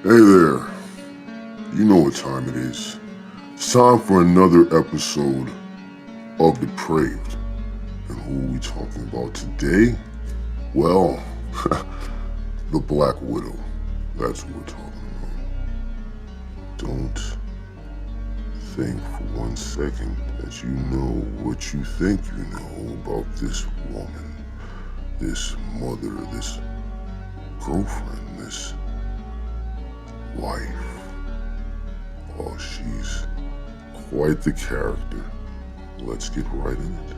Hey there, you know what time it is. It's time for another episode of DEprAveD. And who are we talking about today? Well, the Black Widow. That's what we're talking about. Don't think for 1 second that you know what you think you know about this woman, this mother, this girlfriend, this wife. Oh, she's quite the character. Let's get right in it.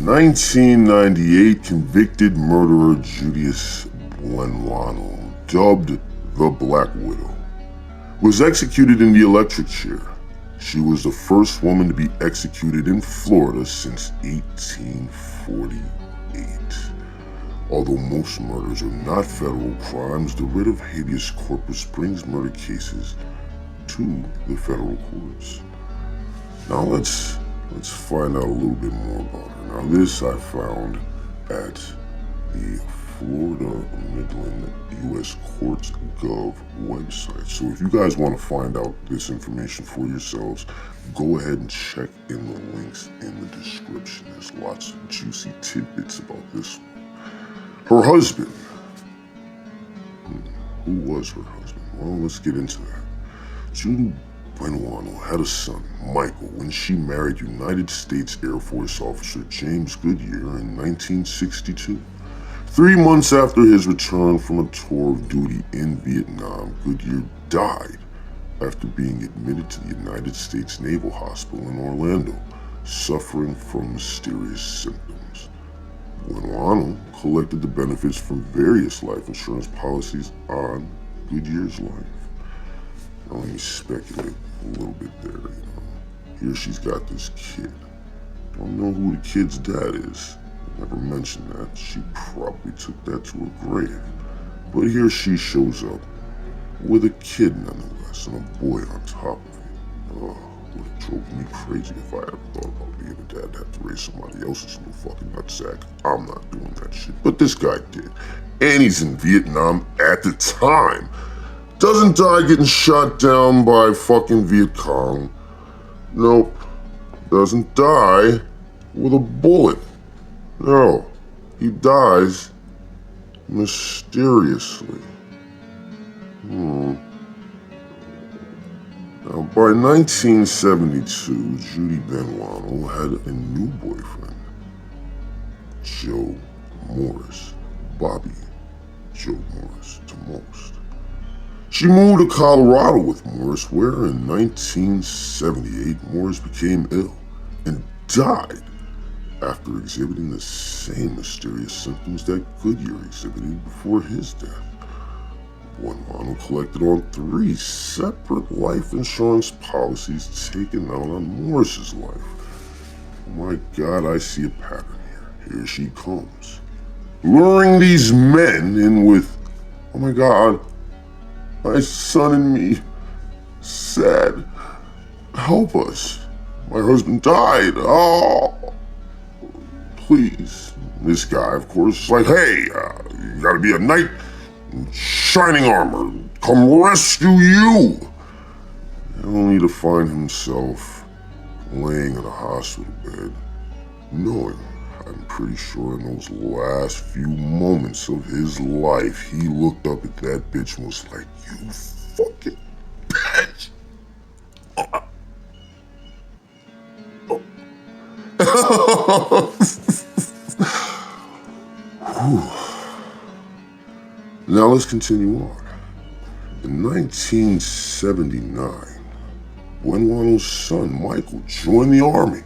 1998, convicted murderer Judy Buenoano, dubbed the Black Widow, was executed in the electric chair. She was the first woman to be executed in Florida since 1848. Although most murders are not federal crimes, the writ of habeas corpus brings murder cases to the federal courts. Now let's find out a little bit more about her. Now this I found at the Florida Midland U.S. Courts Gov website. So if you guys want to find out this information for yourselves, go ahead and check in the links in the description. There's lots of juicy tidbits about this one. Her husband. Who was her husband? Well, let's get into that. Judy Buenoano had a son, Michael, when she married United States Air Force officer James Goodyear in 1962. 3 months after his return from a tour of duty in Vietnam, Goodyear died after being admitted to the United States Naval Hospital in Orlando, suffering from mysterious symptoms. Buenoano collected the benefits from various life insurance policies on Goodyear's life. Now let me speculate a little bit there, Here she's got this kid. Don't know who the kid's dad is. Never mentioned that. She probably took that to her grave. But here she shows up with a kid nonetheless, and a boy on top of it. Oh, would have drove me crazy if I ever thought about being a dad to have to raise somebody else's little fucking nutsack. I'm not doing that shit. But this guy did. And he's in Vietnam at the time. Doesn't die getting shot down by fucking Viet Cong. Nope. Doesn't die with a bullet. No. He dies mysteriously. Now, by 1972, Judy Buenoano had a new boyfriend, Joe Morris. Bobby Joe Morris to most. She moved to Colorado with Morris, where in 1978, Morris became ill and died after exhibiting the same mysterious symptoms that Goodyear exhibited before his death. Buenoano collected on 3 separate life insurance policies taken out on Morris's life. Oh my God, I see a pattern here. Here she comes, luring these men in with, oh my God, my son and me, sad, help us. My husband died, oh, please. This guy, of course, is like, hey, you gotta be a knight in shining armor, come rescue you. Only to find himself laying in a hospital bed, knowing, I'm pretty sure in those last few moments of his life, he looked up at that bitch and was like, you fucking bitch. Now let's continue on. In 1979, Buenoano's son, Michael, joined the army.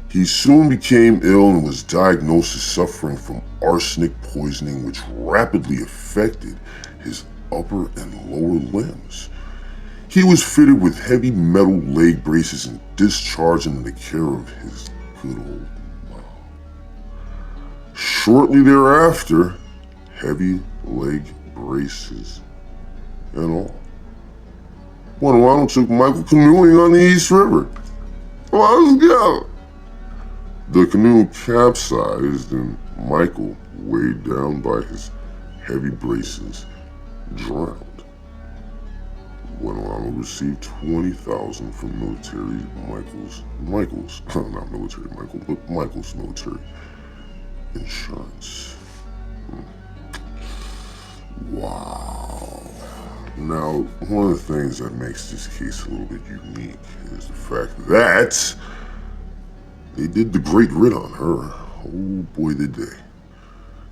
He soon became ill and was diagnosed as suffering from arsenic poisoning, which rapidly affected his upper and lower limbs. He was fitted with heavy metal leg braces and discharged into the care of his good old mom. Shortly thereafter, heavy leg braces and all, Buenoano took Michael canoeing on the East River. Let's go. The canoe capsized and Michael, weighed down by his heavy braces, drowned. Buenoano received $20,000 from military Michael's not military Michael, but Michael's military insurance. Wow. Now, one of the things that makes this case a little bit unique is the fact that they did the great writ on her. Oh boy, did they.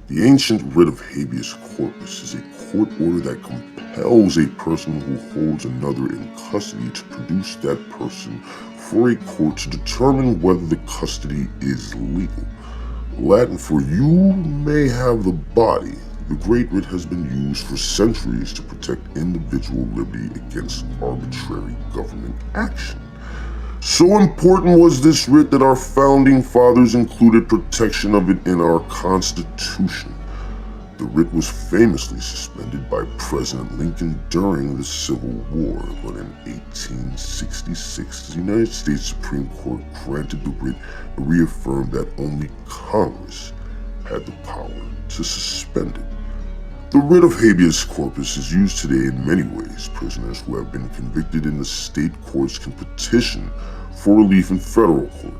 The ancient writ of habeas corpus is a court order that compels a person who holds another in custody to produce that person for a court to determine whether the custody is legal. Latin for "you may have the body." The great writ has been used for centuries to protect individual liberty against arbitrary government action. So important was this writ that our founding fathers included protection of it in our Constitution. The writ was famously suspended by President Lincoln during the Civil War, but in 1866, the United States Supreme Court granted the writ and reaffirmed that only Congress had the power to suspend it. The writ of habeas corpus is used today in many ways. Prisoners who have been convicted in the state courts can petition for relief in federal court.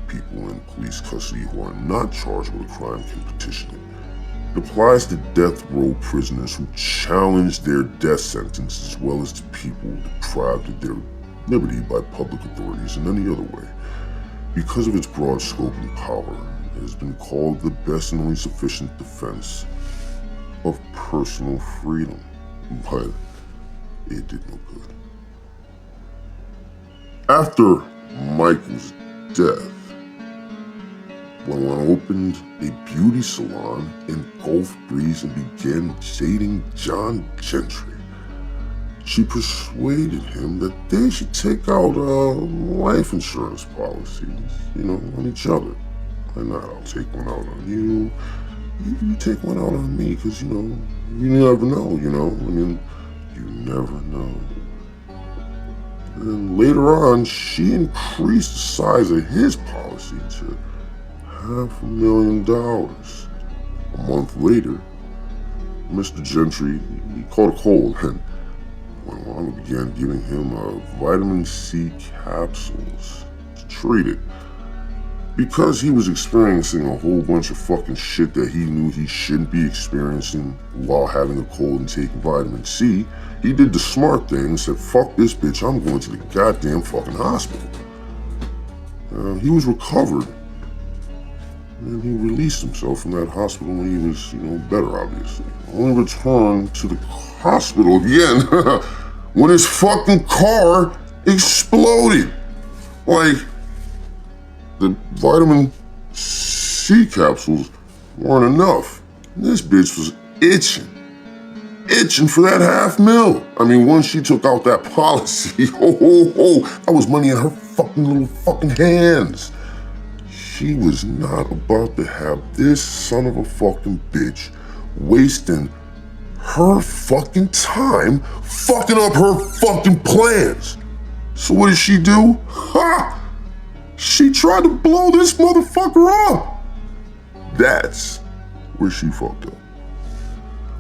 People in police custody who are not charged with a crime can petition it. It applies to death row prisoners who challenge their death sentence, as well as to people deprived of their liberty by public authorities in any other way. Because of its broad scope and power, it has been called the best and only sufficient defense of personal freedom, but it did no good. After Michael's death, Buenoano opened a beauty salon in Gulf Breeze and began dating John Gentry. She persuaded him that they should take out life insurance policies, on each other. Why not? I'll take one out on you. You take one out on me, because, you never know, you never know. And later on, she increased the size of his policy to $500,000. A month later, Mr. Gentry, he caught a cold, and Buenoano began giving him vitamin C capsules to treat it. Because he was experiencing a whole bunch of fucking shit that he knew he shouldn't be experiencing while having a cold and taking vitamin C, he did the smart thing and said, "Fuck this bitch, I'm going to the goddamn fucking hospital." He was recovered, and he released himself from that hospital when he was, better, obviously. Only returned to the hospital again when his fucking car exploded. The vitamin C capsules weren't enough. This bitch was itching for that $500,000. Once she took out that policy, that was money in her fucking little fucking hands. She was not about to have this son of a fucking bitch wasting her fucking time fucking up her fucking plans. So what did she do? She tried to blow this motherfucker up. That's where she fucked up.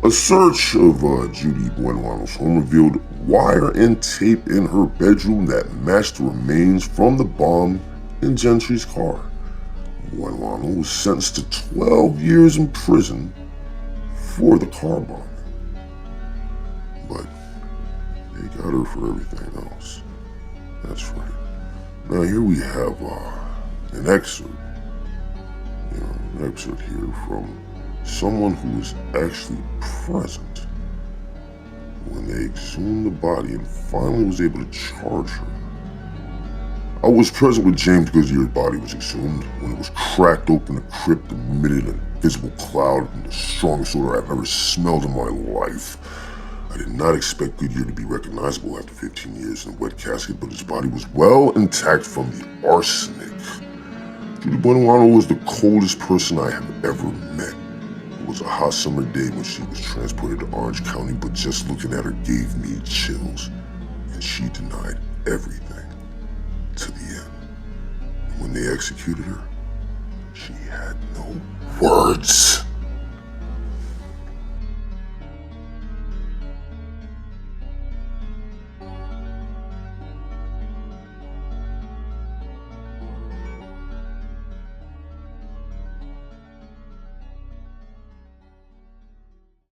A search of Judy Buenoano's home revealed wire and tape in her bedroom that matched the remains from the bomb in Gentry's car. Buenoano was sentenced to 12 years in prison for the car bombing. But they got her for everything else. That's right. Now here we have an excerpt here from someone who was actually present when they exhumed the body and finally was able to charge her. I was present when James Goodyear's body was exhumed, when it was cracked open, the crypt emitted an invisible cloud and the strongest odor I've ever smelled in my life. I did not expect Goodyear to be recognizable after 15 years in a wet casket, but his body was well intact from the arsenic. Judy Buenoano was the coldest person I have ever met. It was a hot summer day when she was transported to Orange County, but just looking at her gave me chills, and she denied everything to the end. And when they executed her, she had no words.